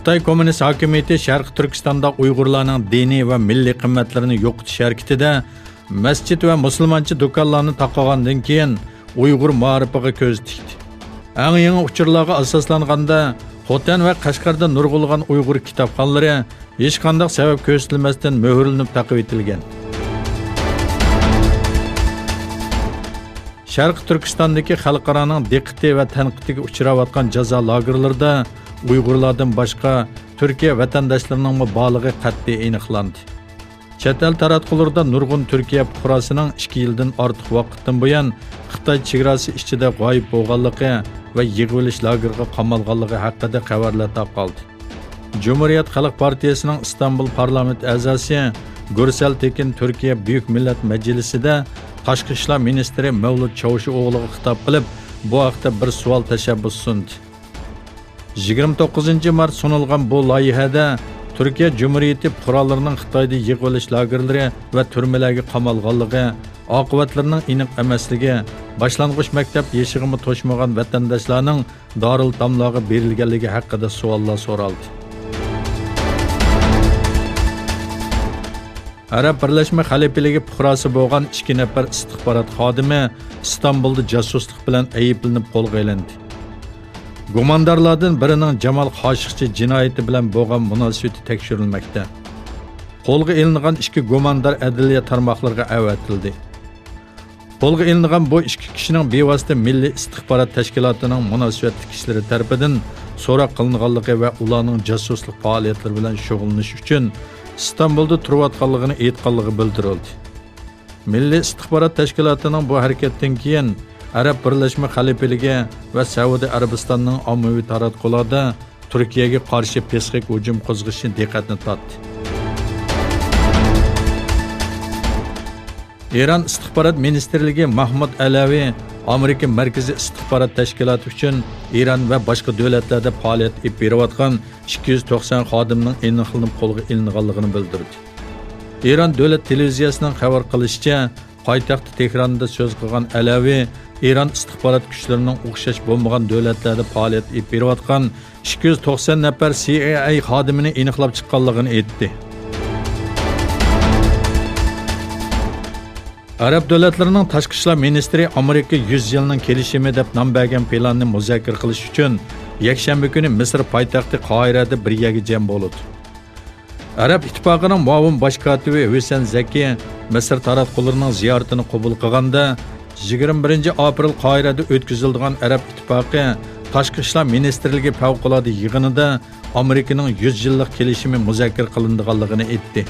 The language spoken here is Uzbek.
Xitoy Kommunist hokimiyati Sharq Turkistonda Uyg'urlarning diniy va milliy qimmatlarini yo'qotish harakatida masjid va musulmoncha do'konlarni taqagandan keyin Uyg'ur ma'rifiga ko'z tikdi. Eng yangi uchurlarga asoslanganda Xotan va Qashqarda nurg'ulg'an Uyg'ur kitobxonlari hech qanday sabab ko'rsatilmasdan muhrlanib taqib etilgan. Sharq Turkistondagi xalqaroning diqqati va tanqidiga uchrayotgan jazo lagerlarida Uyg'urlardan boshqa Turkiya vatandoshlarining mubolig'i qat'iy aniqlandi. Chet el taratqularda nurg'un Turkiya fuqarosining 2 yildan ortiq vaqtdan buyon Xitoy chegarasi ichida g'oyib bo'lganligi va yig'ilish lagerga qamalganligi haqida xabarlar tarqaldi. Cumhuriyet Xalq Partiyasining Istanbul parlament a'zosi Gursal Tekin Turkiya Buyuk Millat Majlisida Tashqi ishlar ministri Mavlud Çavuşoğlu'ga xitob qilib, bu haqda bir savol tashabbus sundi. 29 mart sunilgan bu loyihada Turkiya Cumhuriyeti fuqarolarining Xitoyda yig'ilish lagerlari va turmalarga qamalganligi, oqibatlarining aniq emasligi, boshlang'ich maktab yeshig'ini to'shmagan vatandoshlarning Darul Tamlarga berilganligi haqida savollar so'raldi. Arab Birlashma Xalifaligi fuqarosi bo'lgan 2 nafar istixborot xodimi İstanbulda josuslik bilan ayblanib qo'lga olindi. Gumondorlardan birining Jamol Qoshiqchi jinoyati bilan bo'lgan munosabati tekshirilmoqda. Qo'lga olingan 2 gumondor adliya tarmoqlariga avatildi. Qo'lga olingan bu 2 kishining bevosita milliy istixborot tashkilotining munosabatli kishilari tomonidan so'roq qilinganligi va ularning josuslik faoliyatlari bilan shug'ullanish uchun İstanbulda turayotganligini aytganligi bildirildi. Milliy istixborot tashkilotining bu harakatdan keyin Arab Birlashma Xalifaligi va Saudiya Arabistonining ommaviy taratqularda Turkiyaga qarshi peskik hujum qo'zg'ishi diqqatni tortdi. Eron istixborot ministrligi Mahmud Alavi Amerika Markaziy istixborot tashkiloti uchun Eron va boshqa davlatlarda faoliyat olib berayotgan 290 xodimning aniqlanib qo'lga olinganligini bildirdi. Eron davlat televiziyasining xabar qilishicha, poytaxt Tehronda so'z qilgan Alavi Eron istixborot kuchlarining o'xshash bo'lmagan davlatlarda faoliyat olib berayotgan 290 nafar CIA xodimini aniqlab chiqqanligini aytdi. Arab davlatlarining tashqi ishlar ministri Amerika 100 yilning kelishimi deb nom bergan planni muzokara qilish uchun yakshanba kuni Misr poytaxti Qohirada bir yerga jam bo'ldi. Arab ittifoqining muavin bosh kotibi Husayn Zaki Misr taratqullarining ziyoratini qabul qilganda 21 aprel Qohirada o'tkazilgan Arab ittifoqi tashqi ishlar ministrligi favqulodda yig'inida Amerikaning 100 yillik kelishimi muzokara qilinganligini aytdi.